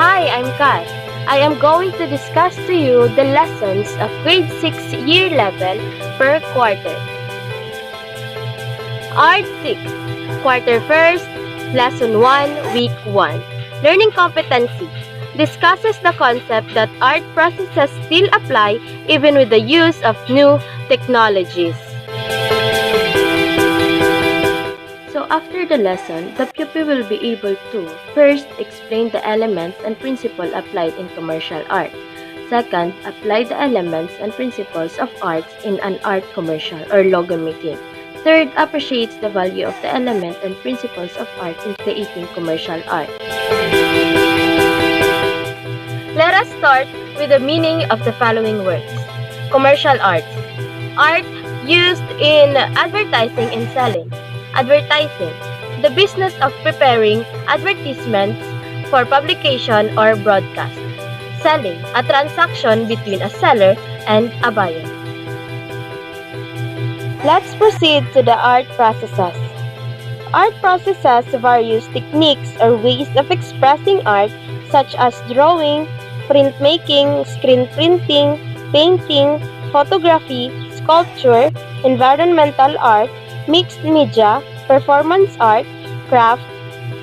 Hi, I'm Kat. I am going to discuss to you the lessons of grade 6 year level per quarter. Art 6, Quarter 1st, Lesson 1, Week 1. Learning Competency discusses the concept that art processes still apply even with the use of new technologies. So after the lesson, the pupil will be able to first explain the elements and principles applied in commercial art. Second, apply the elements and principles of arts in an art commercial or logo making. Third, appreciates the value of the element and principles of art in creating commercial art. Let us start with the meaning of the following words. Commercial arts. Art used in advertising and selling. Advertising, the business of preparing advertisements for publication or broadcast. Selling, a transaction between a seller and a buyer. Let's proceed to the art processes. Art processes various techniques or ways of expressing art such as drawing, printmaking, screen printing, painting, photography, sculpture, environmental art, mixed media, performance art, craft,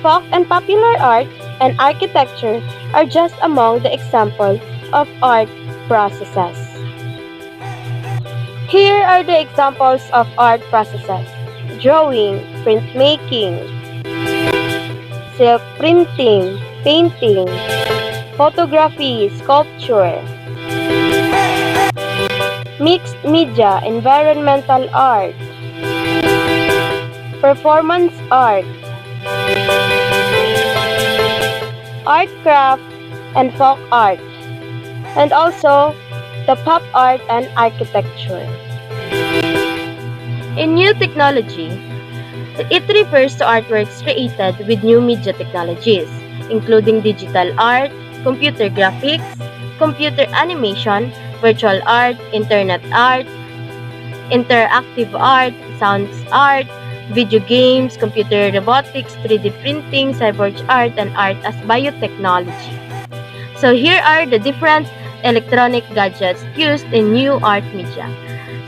folk and popular art, and architecture are just among the examples of art processes. Here are the examples of art processes: drawing, printmaking, silk printing, painting, photography, sculpture, mixed media, environmental art, performance art, art craft, and folk art, and also the pop art and architecture. In new technology, it refers to artworks created with new media technologies, including digital art, computer graphics, computer animation, virtual art, internet art, interactive art, sounds art, video games, computer robotics, 3D printing, cyborg art, and art as biotechnology. So here are the different electronic gadgets used in new art media.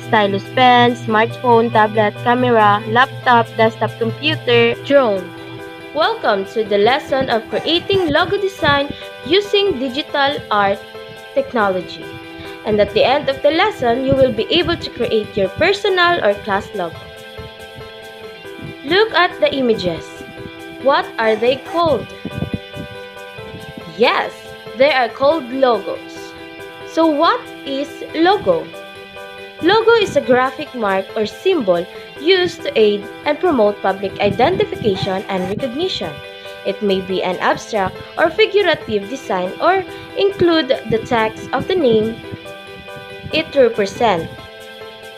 Stylus pen, smartphone, tablet, camera, laptop, desktop computer, drone. Welcome to the lesson of creating logo design using digital art technology. And at the end of the lesson, you will be able to create your personal or class logo. Look at the images. What are they called? Yes, they are called logos. So what is logo? Logo is a graphic mark or symbol used to aid and promote public identification and recognition. It may be an abstract or figurative design or include the text of the name it represents.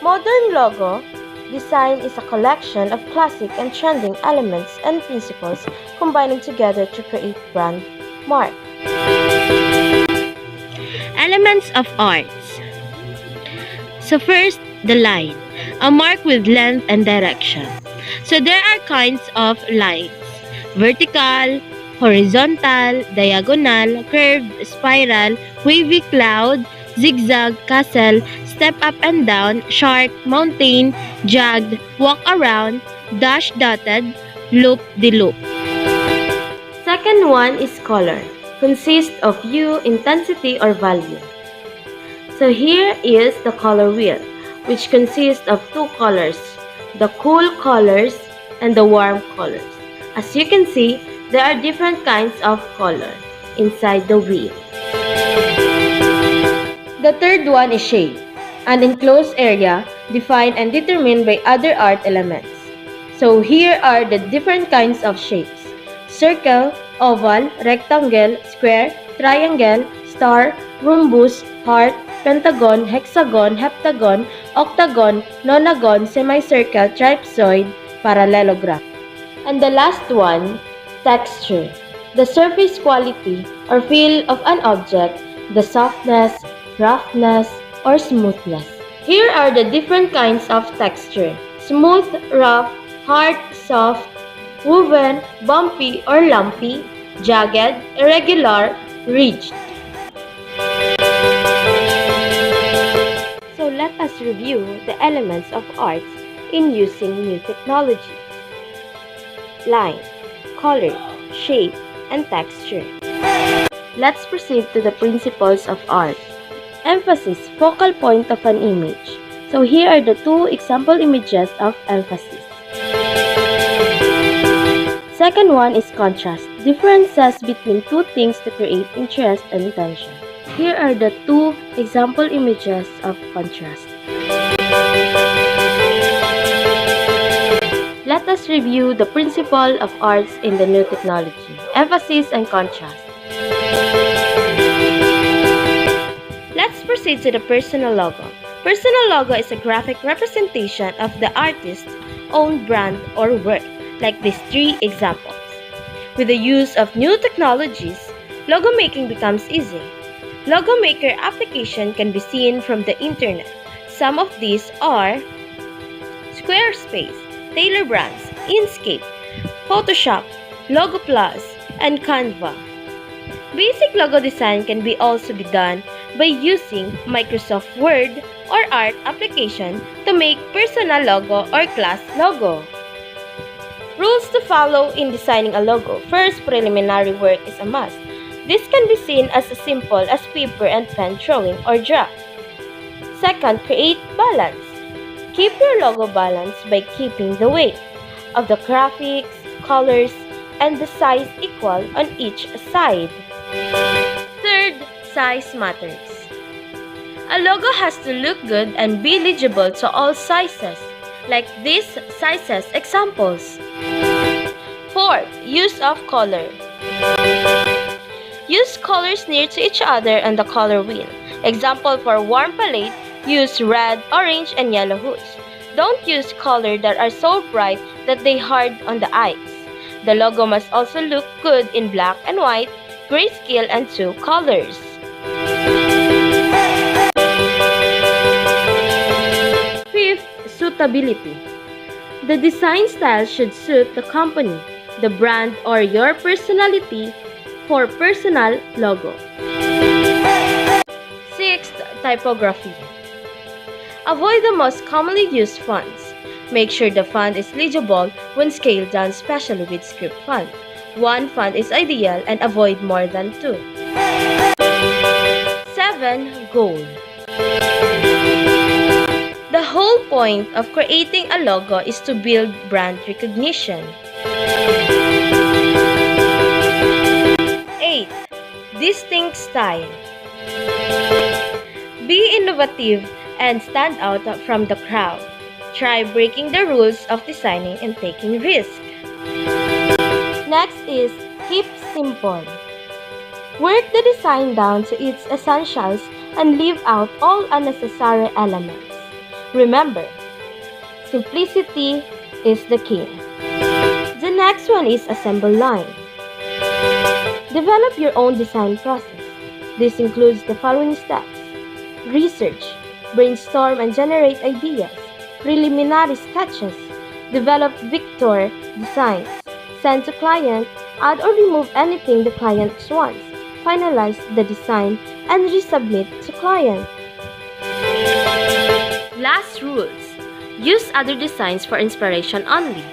Modern logo design is a collection of classic and trending elements and principles combining together to create brand mark. Elements of arts. So first, the line, a mark with length and direction. So there are kinds of lines: vertical, horizontal, diagonal, curved, spiral, wavy cloud, zigzag, castle, step up and down, sharp, mountain, jagged, walk around, dash dotted, loop de loop. Second one is color. Consists of hue, intensity, or value. So here is the color wheel, which consists of two colors, the cool colors and the warm colors. As you can see, there are different kinds of color inside the wheel. The third one is shape, an enclosed area defined and determined by other art elements. So here are the different kinds of shapes: circle, oval, rectangle, square, triangle, star, rhombus, heart, pentagon, hexagon, heptagon, octagon, nonagon, semicircle, trapezoid, parallelogram. And the last one, texture, the surface quality or feel of an object, the softness, roughness, or smoothness. Here are the different kinds of texture: smooth, rough, hard, soft, woven, bumpy or lumpy, jagged, irregular, reached. So let us review the elements of arts in using new technology. Line, color, shape, and texture. Let's proceed to the principles of art. Emphasis, focal point of an image. So here are the two example images of emphasis. Second one is contrast, differences between two things to create interest and tension. Here are the two example images of contrast. Let us review the principle of arts in the new technology, emphasis and contrast. Let's proceed to the personal logo. Personal logo is a graphic representation of the artist's own brand or work, like these three examples. With the use of new technologies, logo making becomes easy. Logo maker application can be seen from the internet. Some of these are Squarespace, Tailor Brands, Inkscape, Photoshop, Logo Plus, and Canva. Basic logo design can also be done by using Microsoft Word or Art application to make personal logo or class logo. Rules to follow in designing a logo. First, preliminary work is a must. This can be seen as simple as paper and pen drawing or draft. Second, create balance. Keep your logo balanced by keeping the weight of the graphics, colors, and the size equal on each side. Third, size matters. A logo has to look good and be legible to all sizes, like these sizes examples. Fourth, use of color. Use colors near to each other on the color wheel. Example for warm palette, use red, orange, and yellow hues. Don't use colors that are so bright that they hard on the eyes. The logo must also look good in black and white, grayscale, and two colors. Fifth, suitability. The design style should suit the company, the brand, or your personality for personal logo. Sixth, typography. Avoid the most commonly used fonts. Make sure the font is legible when scaled down, especially with script font. One font is ideal and avoid more than two. 7. Goal. The whole point of creating a logo is to build brand recognition. 8. Distinct style. Be innovative and stand out from the crowd. Try breaking the rules of designing and taking risks. Next is keep simple. Work the design down to its essentials and leave out all unnecessary elements. Remember, simplicity is the key. The next one is assemble line. Develop your own design process. This includes the following steps: research, brainstorm and generate ideas, preliminary sketches, develop vector designs, send to client, add or remove anything the client wants, finalize the design, and resubmit to client. Last rules. Use other designs for inspiration only.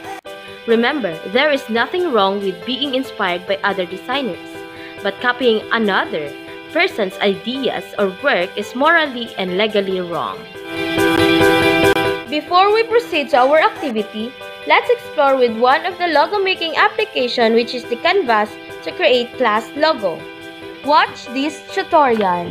Remember, there is nothing wrong with being inspired by other designers, but copying another person's ideas or work is morally and legally wrong. Before we proceed to our activity, let's explore with one of the logo making application, which is the Canvas, to create class logo. Watch this tutorial.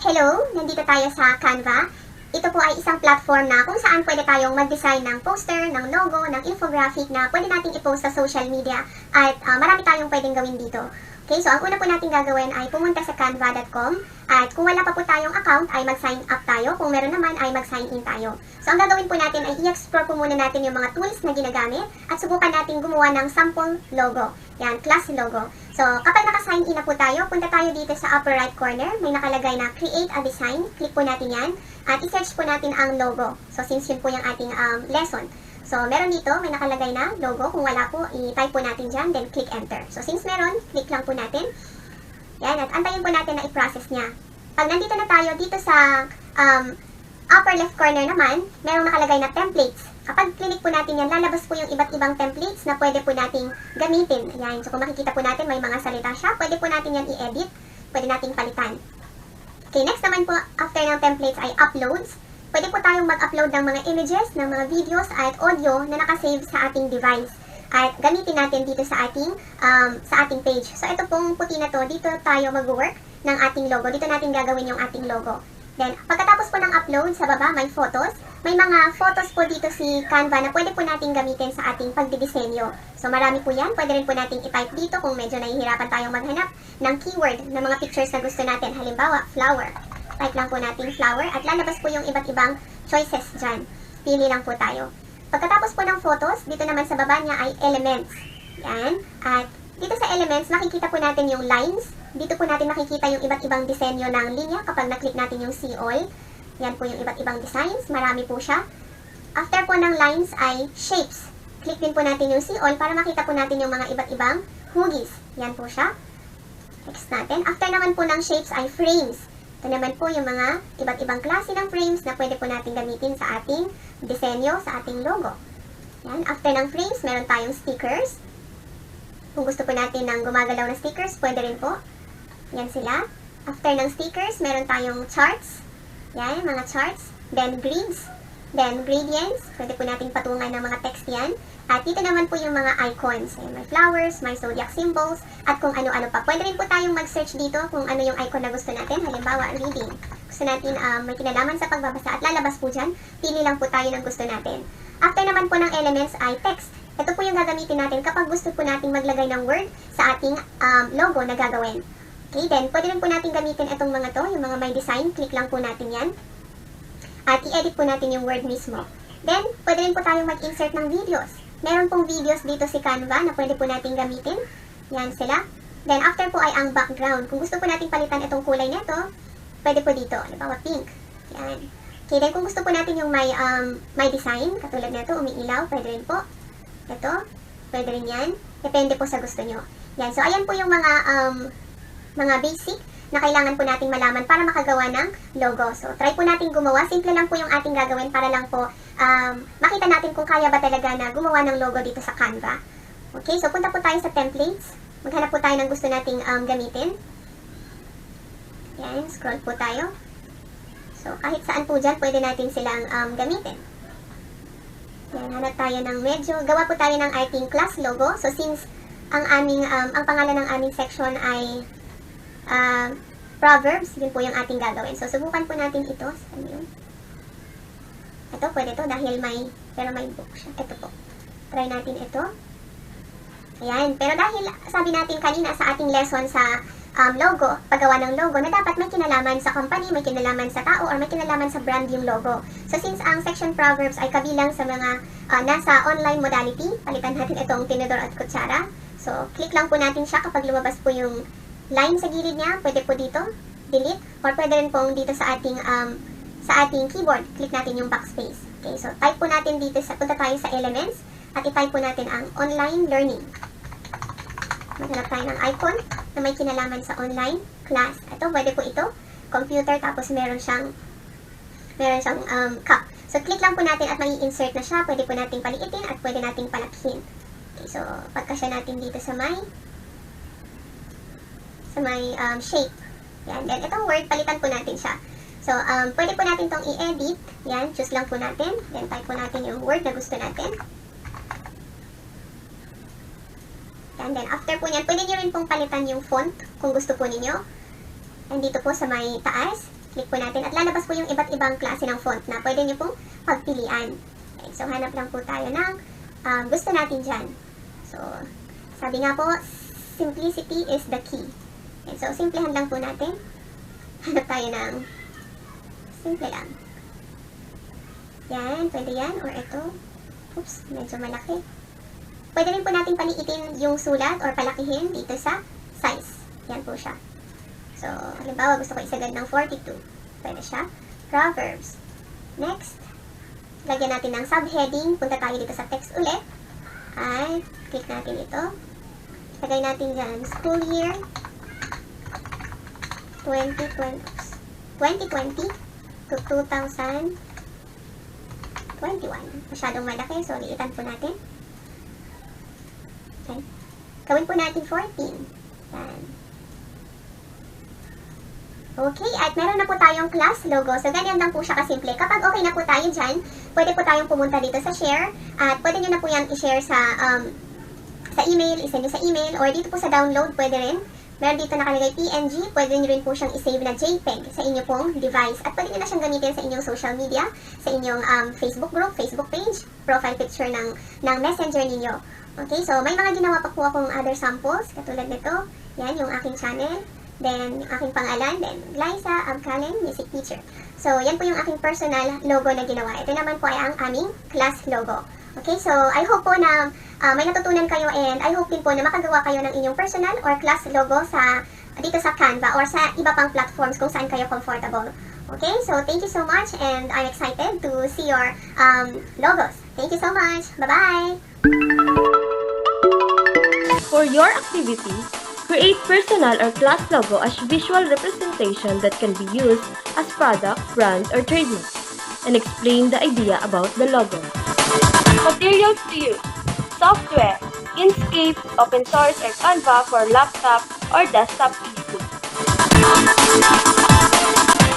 Hello! Nandito tayo sa Canva. Ito po ay isang platform na kung saan pwede tayong mag-design ng poster, ng logo, ng infographic na pwede nating i-post sa social media at marami tayong pwedeng gawin dito. Okay, so ang una po natin gagawin ay pumunta sa canva.com at kung wala pa po tayong account ay mag-sign up tayo. Kung meron naman ay mag-sign in tayo. So ang gagawin po natin ay i-explore po muna natin yung mga tools na ginagamit at subukan natin gumawa ng sample logo. Yan, class logo. So kapag naka-sign in na po tayo, punta tayo dito sa upper right corner. May nakalagay na create a design. Click po natin yan at i-search po natin ang logo. So since yun po yung ating lesson. So, meron dito, may nakalagay na logo. Kung wala po, i-type po natin dyan, then click enter. So, since meron, click lang po natin. Yan, at antayin po natin na i-process niya. Pag nandito na tayo dito sa upper left corner naman, merong nakalagay na templates. Kapag click po natin yan, lalabas po yung iba't ibang templates na pwede po nating gamitin. Ayan, so kung makikita po natin, may mga salita siya. Pwede po natin yan i-edit. Pwede nating palitan. Okay, next naman po, after ng templates ay uploads. Pwede po tayong mag-upload ng mga images, ng mga videos at audio na nakasave sa ating device. At gamitin natin dito sa ating page. So ito pong puti na to, dito tayo mag-work ng ating logo. Dito natin gagawin yung ating logo. Then, pagkatapos po ng upload, sa baba may photos. May mga photos po dito si Canva na pwede po natin gamitin sa ating pagdidisenyo. So marami po yan. Pwede rin po natin i-type dito kung medyo nahihirapan tayong maghanap ng keyword ng mga pictures na gusto natin. Halimbawa, flower. Type lang po natin flower at lalabas po yung iba't ibang choices dyan. Pili lang po tayo. Pagkatapos po ng photos, dito naman sa baba niya ay elements. Yan. At dito sa elements, makikita po natin yung lines. Dito po natin makikita yung iba't ibang disenyo ng linya kapag na-click natin yung see all. Yan po yung iba't ibang designs. Marami po siya. After po ng lines ay shapes. Click din po natin yung see all para makita po natin yung mga iba't ibang hugis. Yan po siya. Next natin. After naman po ng shapes ay frames. Ito naman po yung mga iba't ibang klase ng frames na pwede po natin gamitin sa ating disenyo, sa ating logo. Yan. After ng frames, meron tayong stickers. Kung gusto po natin ng gumagalaw na stickers, pwede rin po. Yan sila. After ng stickers, meron tayong charts. Yan, mga charts. Then grids. Then gradients. Pwede po natin patungan ng mga text yan. At dito naman po yung mga icons. Yan, may flowers, may zodiac symbols, at kung ano-ano pa. Pwede rin po tayong mag-search dito kung ano yung icon na gusto natin. Halimbawa, reading. Gusto natin may kinalaman sa pagbabasa at lalabas po dyan. Pili lang po tayo ng gusto natin. After naman po ng elements ay text. Ito po yung gagamitin natin kapag gusto po natin maglagay ng word sa ating logo na gagawin. Okay, then pwede rin po natin gamitin itong mga to, yung mga may design. Click lang po natin yan. At i-edit po natin yung word mismo. Then, pwede rin po tayong mag-insert ng videos. Meron pong videos dito si Canva na pwede po natin gamitin. Yan sila. Then, after po ay ang background. Kung gusto po natin palitan itong kulay nito, pwede po dito. Halimbawa, pink. Yan. Okay, then kung gusto po natin yung may design, katulad nito, umiilaw, pwede rin po. Ito, pwede rin yan. Depende po sa gusto nyo. Yan, so ayan po yung mga basic na kailangan po nating malaman para makagawa ng logo. So, try po natin gumawa. Simple lang po yung ating gagawin para lang po makita natin kung kaya ba talaga na gumawa ng logo dito sa Canva. Okay, so punta po tayo sa templates. Maghanap po tayo ng gusto nating gamitin. Yan, scroll po tayo. So, kahit saan po dyan, pwede natin silang gamitin. Yan, hanap tayo ng medyo. Gawa po tayo ng ating class logo. So, since ang pangalan ng aming section ay Proverbs, yun po yung ating gagawin. So, subukan po natin ito. Saan yun? Ito, pwede to dahil pero may book siya. Ito po. Try natin ito. Ayan. Pero dahil sabi natin kanina sa ating lesson sa logo, paggawa ng logo, na dapat may kinalaman sa company, may kinalaman sa tao, or may kinalaman sa brand yung logo. So, since ang section Proverbs ay kabilang sa mga nasa online modality, palitan natin itong tinidor at kutsara. So, click lang po natin siya kapag lumabas po yung line sa gilid niya. Pwede po dito, delete, or pwede rin pong dito sa ating keyboard, click natin yung backspace. Okay, so type po natin dito, punta tayo sa elements, at i-type po natin ang online learning. Maghanap tayo ng icon na may kinalaman sa online class. Ito, pwede po ito, computer, tapos meron siyang cup. So, click lang po natin at may insert na siya. Pwede po nating paliitin at pwede nating palakihin. Okay, so, pagkasya natin dito sa may shape. Yan, then itong word, palitan po natin siya. So, pwede po natin itong i-edit. Yan, choose lang po natin. Then, type po natin yung word na gusto natin. And then, after po niyan, pwede nyo rin pong palitan yung font kung gusto po ninyo. And dito po sa may taas, click po natin. At lalabas po yung iba't ibang klase ng font na pwede nyo pong pagpilian. Okay, so, hanap lang po tayo ng gusto natin dyan. So, sabi nga po, simplicity is the key. Okay, so, simplihan lang po natin. Hanap tayo ng simple lang. Yan, pwede yan. Or ito. Oops, medyo malaki. Pwede rin po natin paliitin yung sulat or palakihin dito sa size. Yan po siya. So, halimbawa gusto ko isagad ng 42. Pwede siya. Proverbs. Next, lagyan natin ng subheading. Punta tayo dito sa text ulit. Ay, click natin ito. Lagay natin dyan, school year 2020, 2020 to 2021. Masyadong malaki, so liitan po natin. Okay. Gawin po natin 14. Yan. Okay, at meron na po tayong class logo. So, ganyan lang po siya kasimple. Kapag okay na po tayo dyan, pwede po tayong pumunta dito sa share. At pwede nyo na po yan i-share sa email, isend nyo sa email, or dito po sa download, pwede rin. Meron dito nakalagay PNG, pwede nyo rin po siyang i-save na JPEG sa inyo pong device. At pwede nyo na siyang gamitin sa inyong social media, sa inyong Facebook group, Facebook page, profile picture ng messenger ninyo. Okay, so may mga ginawa pa po akong other samples, katulad nito. Yan, yung aking channel. Then, yung aking pangalan, then Glyza Abcalen, music teacher. So, yan po yung aking personal logo na ginawa. Ito naman po ay ang aming class logo. Okay, so I hope po na may natutunan kayo, and I hope din po na makagawa kayo ng inyong personal or class logo dito sa Canva or sa iba pang platforms kung saan kayo comfortable. Okay, so thank you so much, and I'm excited to see your logos. Thank you so much. Bye-bye! For your activity, create personal or class logo as visual representation that can be used as product, brand, or trademark, and explain the idea about the logo. Materials to use: software, Inkscape, open source, or Canva for laptop or desktop PC.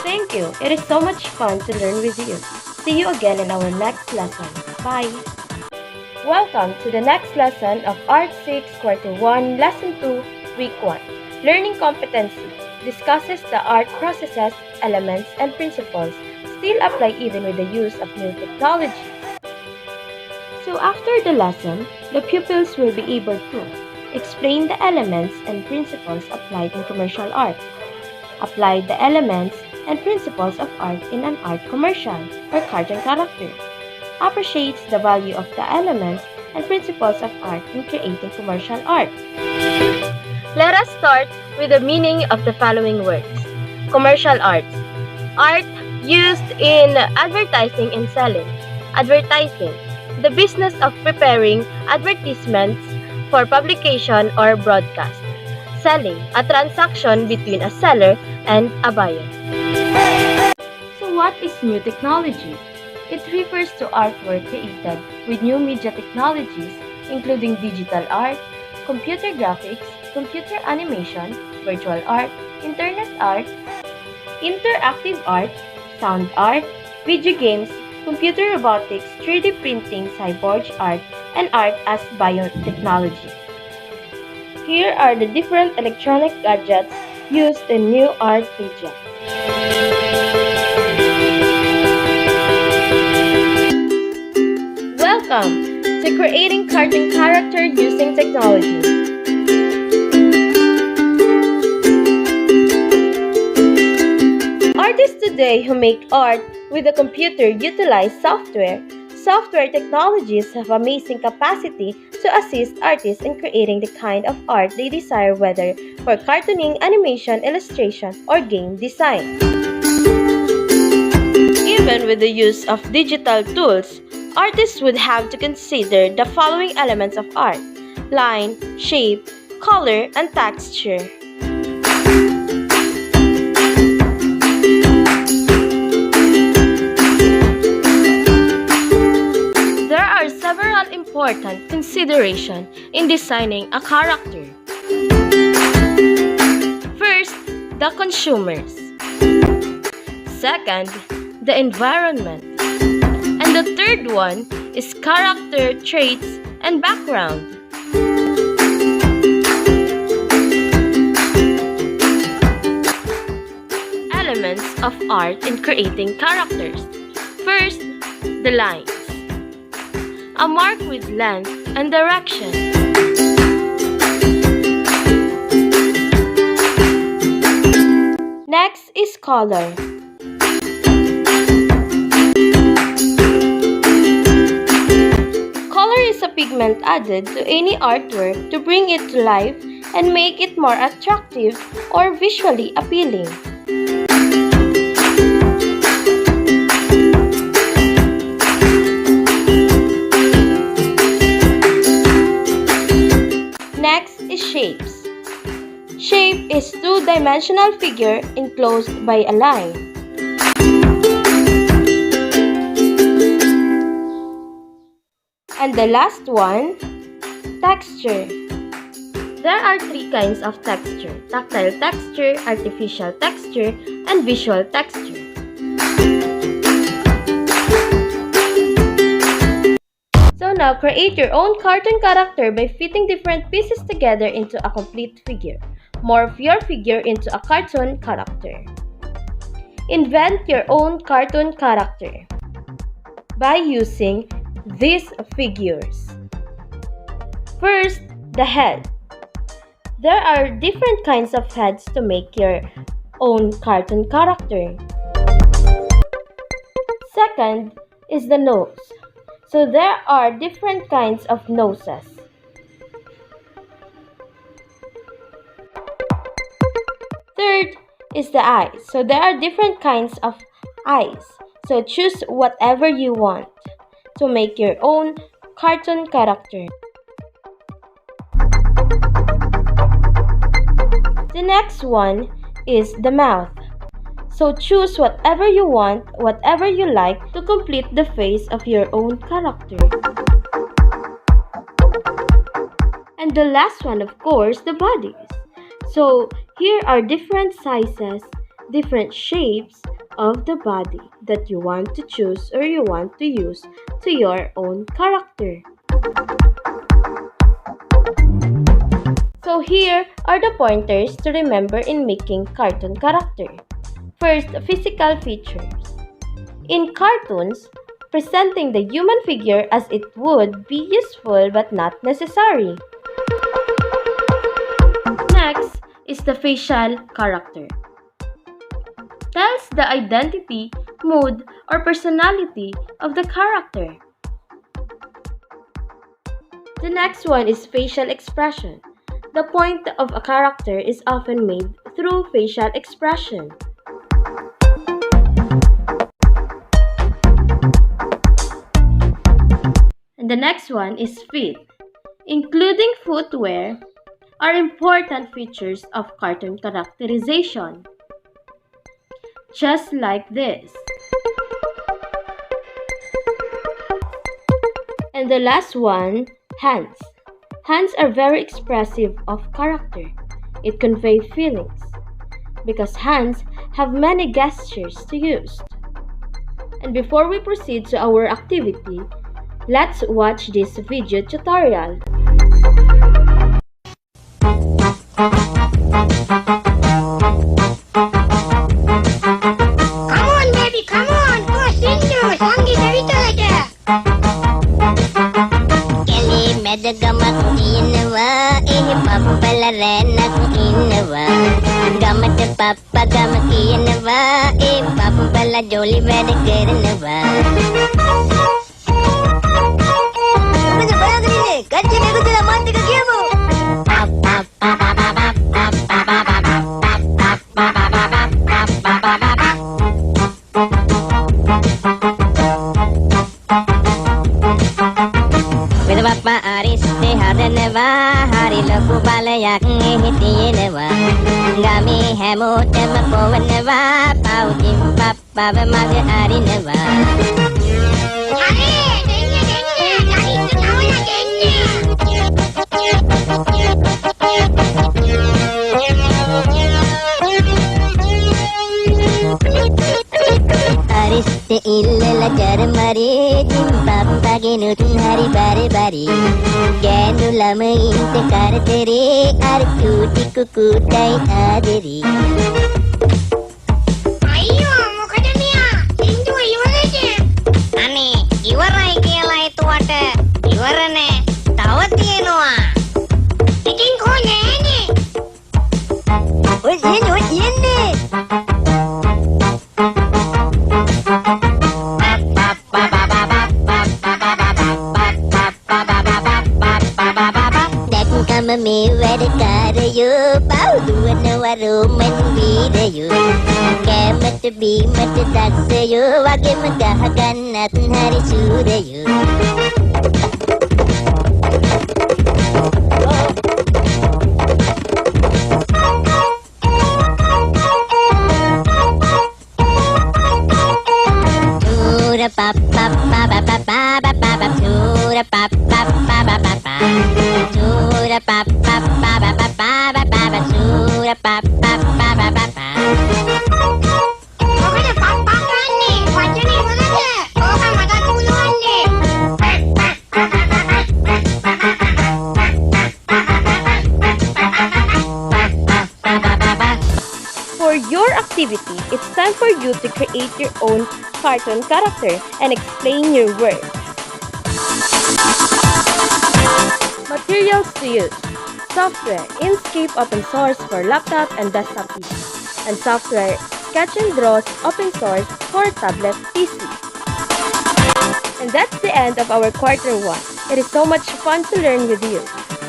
Thank you. It is so much fun to learn with you. See you again in our next lesson. Bye! Welcome to the next lesson of Art 6 Quarter 1, Lesson 2, Week 1. Learning Competency discusses the art processes, elements, and principles still apply even with the use of new technology. So after the lesson, the pupils will be able to explain the elements and principles applied in commercial art, apply the elements and principles of art in an art commercial or cartoon character, appreciates the value of the elements and principles of art in creating commercial art. Let us start with the meaning of the following words. Commercial art. Art used in advertising and selling. Advertising. The business of preparing advertisements for publication or broadcast. Selling. A transaction between a seller and a buyer. So what is new technology? It refers to artwork created with new media technologies, including digital art, computer graphics, computer animation, virtual art, internet art, interactive art, sound art, video games, computer robotics, 3D printing, cyborg art, and art as biotechnology. Here are the different electronic gadgets used in new art media. Welcome to creating cartoon character using technology. Artists today who make art with a computer utilize software. Software technologies have amazing capacity to assist artists in creating the kind of art they desire, whether for cartooning, animation, illustration, or game design. Even with the use of digital tools, artists would have to consider the following elements of art: line, shape, color, and texture. There are several important considerations in designing a character. First, the consumers. Second, the environment. And the third one is character traits and background. Elements of art in creating characters. First, the lines. A mark with length and direction. Next is color. Color is a pigment added to any artwork to bring it to life and make it more attractive or visually appealing. Next is shapes. Shape is two-dimensional figure enclosed by a line. And the last one, texture. There are three kinds of texture: tactile texture, artificial texture, and visual texture. So now create your own cartoon character by fitting different pieces together into a complete figure. Morph your figure into a cartoon character. Invent your own cartoon character by using these figures. First, the head. There are different kinds of heads to make your own cartoon character. Second is the nose. So there are different kinds of noses. Third is the eyes. So there are different kinds of eyes. So choose whatever you want to make your own cartoon character. The next one is the mouth. So choose whatever you want, whatever you like to complete the face of your own character. And the last one, of course, the bodies. So here are different sizes, different shapes of the body that you want to choose or you want to use to your own character. So here are the pointers to remember in making cartoon character. First, physical features. In cartoons, presenting the human figure as it would be useful but not necessary. Next is the facial character. Tells the identity, mood, or personality of the character. The next one is facial expression. The point of a character is often made through facial expression. And the next one is feet. Including footwear are important features of cartoon characterization. Just like this. And the last one, hands. Hands are very expressive of character. It conveys feelings because hands have many gestures to use. And before we proceed to our activity, let's watch this video tutorial. Come on, baby, come on. Go sing you. Sangeet Avitalata. Kali medagamak inawa, pappala renak inawa. Gamat pappa gamak inawa, pappala joli ved karnawa. Mujhe bada kariye, kacche ne kudla mante ka kiya mo. Papa ariste hadanwa hari loku balayak ngihitiyenwa gami hemotem powanwa pautim papa mag arinwa Are denya dari ketawana denya Ariste illala jarmare jimbappa genutun hari bare bare genu lamainte kartere ar cuti kukutai aderi Ayyo mokada meya sindu iwarade Ane iwarai kiyala etuwata iwarane tawa tiyenuwa Itin ko nene Ojenne me vedkarayo pauduwanawaro manvirayo kemat bimat daksayo wage magahagannat hari surayo muna pa pa pa pa pa pa. Okay na, pakpakan ni. Watch ni, wala na. Okay, matatulungan ni. For your activity, it's time for you to create your own cartoon character and explain your work. Materials to use. Software Inkscape open source for laptop and desktop PC. And software Sketch and Draw open source for tablet PC. And that's the end of our quarter 1. It is so much fun to learn with you.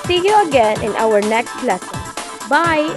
See you again in our next lesson. Bye!